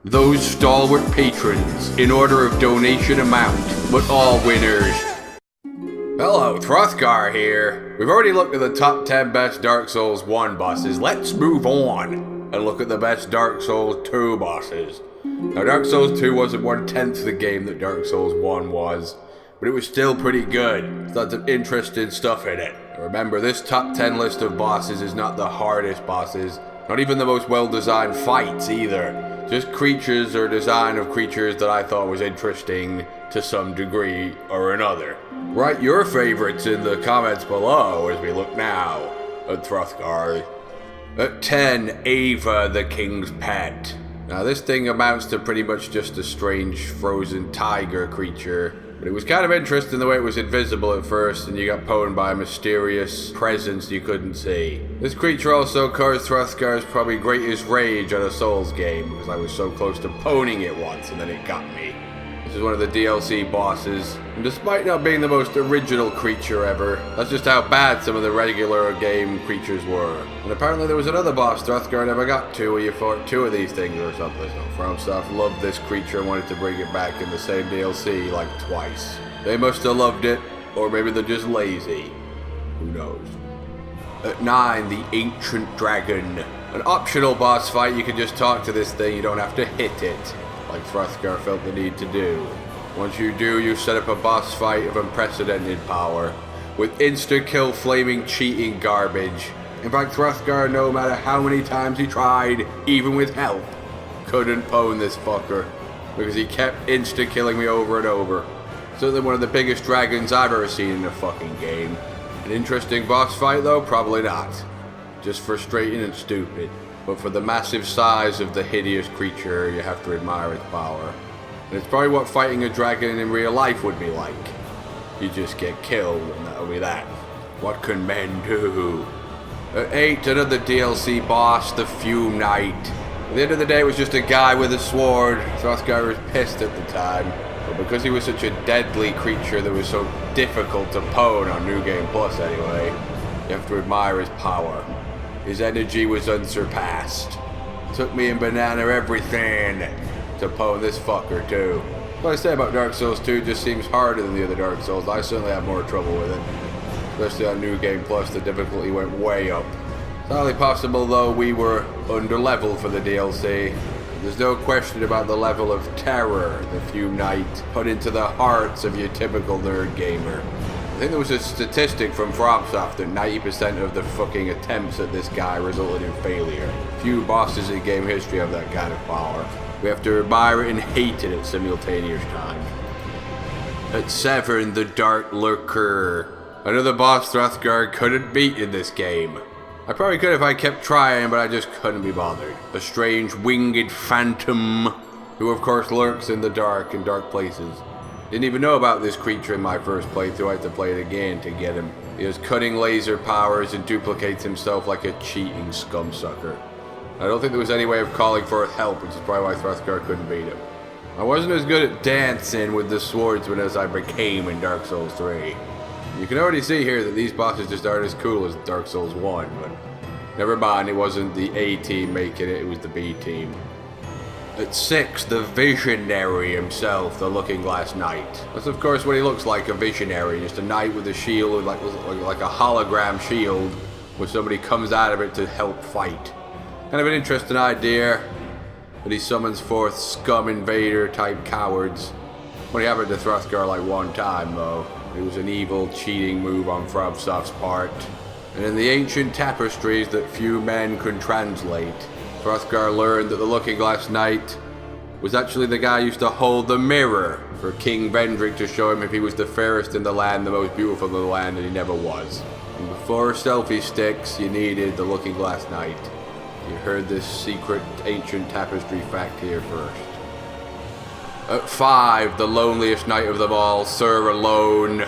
those stalwart patrons in order of donation amount, but all winners. Hello, Thrathgar here. We've already looked at the top 10 best Dark Souls 1 bosses. Let's move on and look at the best Dark Souls 2 bosses. Now, Dark Souls 2 wasn't 1/10 the game that Dark Souls 1 was, but it was still pretty good. There's lots of interesting stuff in it. Remember, this top 10 list of bosses is not the hardest bosses, not even the most well-designed fights either. Just creatures or design of creatures that I thought was interesting to some degree or another. Write your favorites in the comments below as we look now at Thrathgar. At 10, Ava, the King's Pet. Now this thing amounts to pretty much just a strange frozen tiger creature, but it was kind of interesting the way it was invisible at first and you got pwned by a mysterious presence you couldn't see. This creature also caused Thrathgar's probably greatest rage on a Souls game, because I was so close to pwning it once and then it got me. This is one of the DLC bosses, and despite not being the most original creature ever, that's just how bad some of the regular game creatures were. And apparently there was another boss Thrathgar never got to where you fought two of these things or something. So FromSoft loved this creature and wanted to bring it back in the same DLC like twice. They must have loved it, or maybe they're just lazy. Who knows? At 9, the Ancient Dragon. An optional boss fight, you can just talk to this thing, you don't have to hit it, like Thrathgar felt the need to do. Once you do, you set up a boss fight of unprecedented power, with insta-kill flaming cheating garbage. In fact, Thrathgar, no matter how many times he tried, even with help, couldn't pwn this fucker, because he kept insta-killing me over and over. Certainly one of the biggest dragons I've ever seen in a fucking game. An interesting boss fight though? Probably not. Just frustrating and stupid. But for the massive size of the hideous creature, you have to admire its power. And it's probably what fighting a dragon in real life would be like. You just get killed, and that'll be that. What can men do? At 8, another DLC boss, the Fume Knight. At the end of the day, it was just a guy with a sword. Thrathgar was pissed at the time. But because he was such a deadly creature that was so difficult to pwn on New Game Plus anyway, you have to admire his power. His energy was unsurpassed. Took me and Banana everything to pwn this fucker too. What I say about Dark Souls 2 just seems harder than the other Dark Souls. I certainly have more trouble with it. Especially on New Game Plus, the difficulty went way up. It's highly possible though we were under level for the DLC. There's no question about the level of terror the Fume Knight put into the hearts of your typical nerd gamer. I think there was a statistic from FromSoft that 90% of the fucking attempts at this guy resulted in failure. Few bosses in game history have that kind of power. We have to admire it and hate it at simultaneous times. At 7, the Dark Lairer. Another boss Thrathgar couldn't beat in this game. I probably could if I kept trying, but I just couldn't be bothered. A strange winged phantom, who of course lurks in the dark in dark places. Didn't even know about this creature in my first playthrough. I had to play it again to get him. He has cutting laser powers and duplicates himself like a cheating scumsucker. I don't think there was any way of calling for help, which is probably why Thrathgar couldn't beat him. I wasn't as good at dancing with the swordsman as I became in Dark Souls 3. You can already see here that these bosses just aren't as cool as Dark Souls 1, but never mind, it wasn't the A team making it, it was the B team. At 6, the Visionary himself, the Looking Glass Knight. That's of course what he looks like, a visionary, just a knight with a shield, like a hologram shield, where somebody comes out of it to help fight. Kind of an interesting idea, but he summons forth scum invader type cowards. Only happened to Thrathgar like one time though. It was an evil cheating move on FromSoft's part. And in the ancient tapestries that few men could translate, Thrathgar learned that the Looking Glass Knight was actually the guy who used to hold the mirror for King Vendrick to show him if he was the fairest in the land, the most beautiful in the land, and he never was. And before selfie sticks, you needed the Looking Glass Knight. You heard this secret ancient tapestry fact here first. At 5, the loneliest knight of them all, Sir Alone.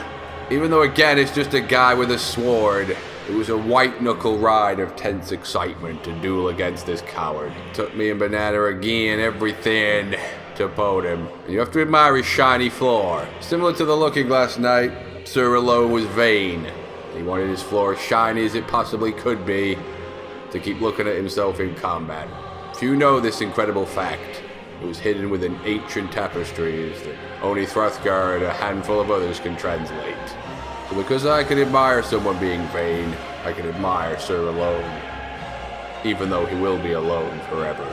Even though again it's just a guy with a sword, it was a white-knuckle ride of tense excitement to duel against this coward. Took me and Banana again, everything to pwn him. You have to admire his shiny floor. Similar to the Looking Glass Knight, Sir Alone was vain. He wanted his floor as shiny as it possibly could be to keep looking at himself in combat. Few know this incredible fact. It was hidden within ancient tapestries that only Thrathgar and a handful of others can translate. So because I can admire someone being vain, I can admire Sir alone. Even though he will be alone forever.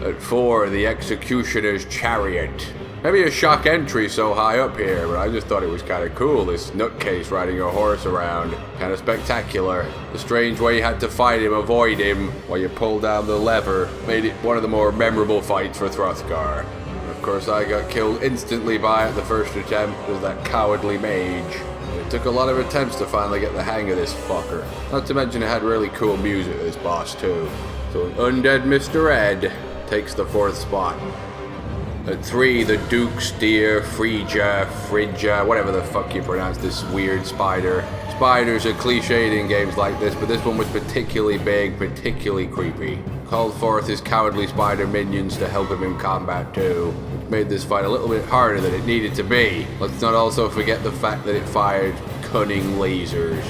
At 4, the Executioner's Chariot. Maybe a shock entry so high up here, but I just thought it was kind of cool, this nutcase riding a horse around. Kind of spectacular. The strange way you had to fight him, avoid him, while you pulled down the lever, made it one of the more memorable fights for Thrathgar. Of course, I got killed instantly by it the first attempt as that cowardly mage. It took a lot of attempts to finally get the hang of this fucker. Not to mention it had really cool music, this boss too. So Undead Mr. Ed takes the 4th spot. At 3, the Duke's Deer, Frigga, whatever the fuck you pronounce this weird spider. Spiders are cliched in games like this, but this one was particularly big, particularly creepy. Called forth his cowardly spider minions to help him in combat too, which made this fight a little bit harder than it needed to be. Let's not also forget the fact that it fired cunning lasers.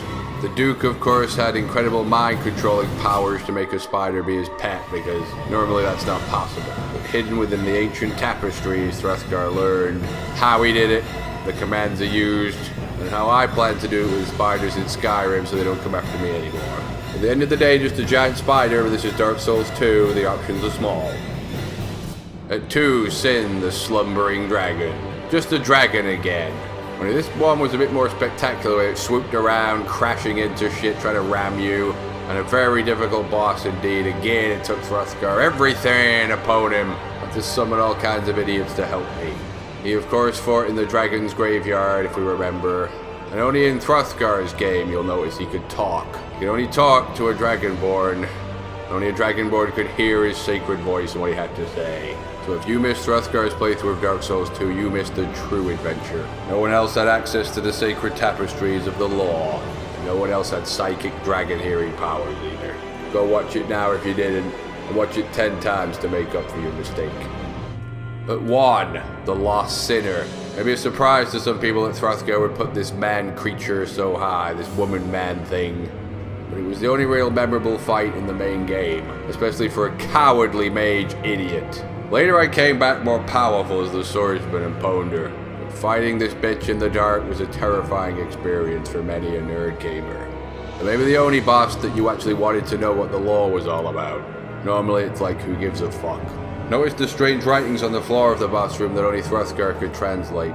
The Duke, of course, had incredible mind-controlling powers to make a spider be his pet, because normally that's not possible. But hidden within the ancient tapestries, Thrathgar learned how he did it, the commands he used, and how I plan to do it with spiders in Skyrim so they don't come after me anymore. At the end of the day, just a giant spider, but this is Dark Souls 2, the options are small. At 2, Sin, the Slumbering Dragon. Just a dragon again. Only this one was a bit more spectacular, where it swooped around, crashing into shit, trying to ram you. And a very difficult boss indeed. Again, it took Thrathgar everything upon him. I had to summon all kinds of idiots to help me. He of course fought in the dragon's graveyard, if we remember. And only in Thrathgar's game you'll notice he could talk. He could only talk to a Dragonborn. Only a Dragonborn could hear his sacred voice and what he had to say. So if you missed Thrathgar's playthrough of Dark Souls 2, you missed the true adventure. No one else had access to the sacred tapestries of the law. And no one else had psychic dragon hearing powers either. Go watch it now if you didn't, and watch it 10 times to make up for your mistake. At 1, the Lost Sinner. Maybe a surprise to some people that Thrathgar would put this man creature so high, this woman-man thing. But it was the only real memorable fight in the main game, especially for a cowardly mage idiot. Later I came back more powerful as the swordsman and ponder, but fighting this bitch in the dark was a terrifying experience for many a nerd gamer. And maybe the only boss that you actually wanted to know what the law was all about. Normally it's like, who gives a fuck? Notice the strange writings on the floor of the boss room that only Thrathgar could translate.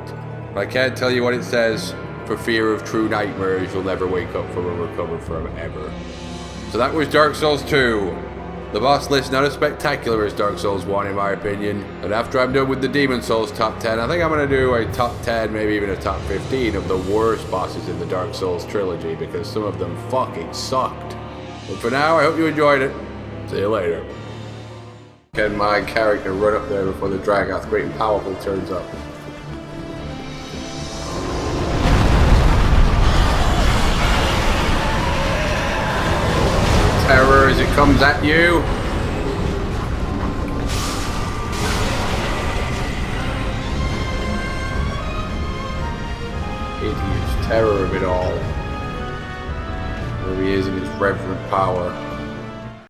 But I can't tell you what it says, for fear of true nightmares you'll never wake up from or recover from ever. So that was Dark Souls 2. The boss list not as spectacular as Dark Souls 1 in my opinion, and after I'm done with the Demon Souls top 10, I think I'm going to do a top 10, maybe even a top 15 of the worst bosses in the Dark Souls trilogy, because some of them fucking sucked. But for now, I hope you enjoyed it. See you later. Can my character run up there before the Dragoth Great and Powerful turns up? Terror as it comes at you. Hideous terror of it all. Where he is in his reverent power.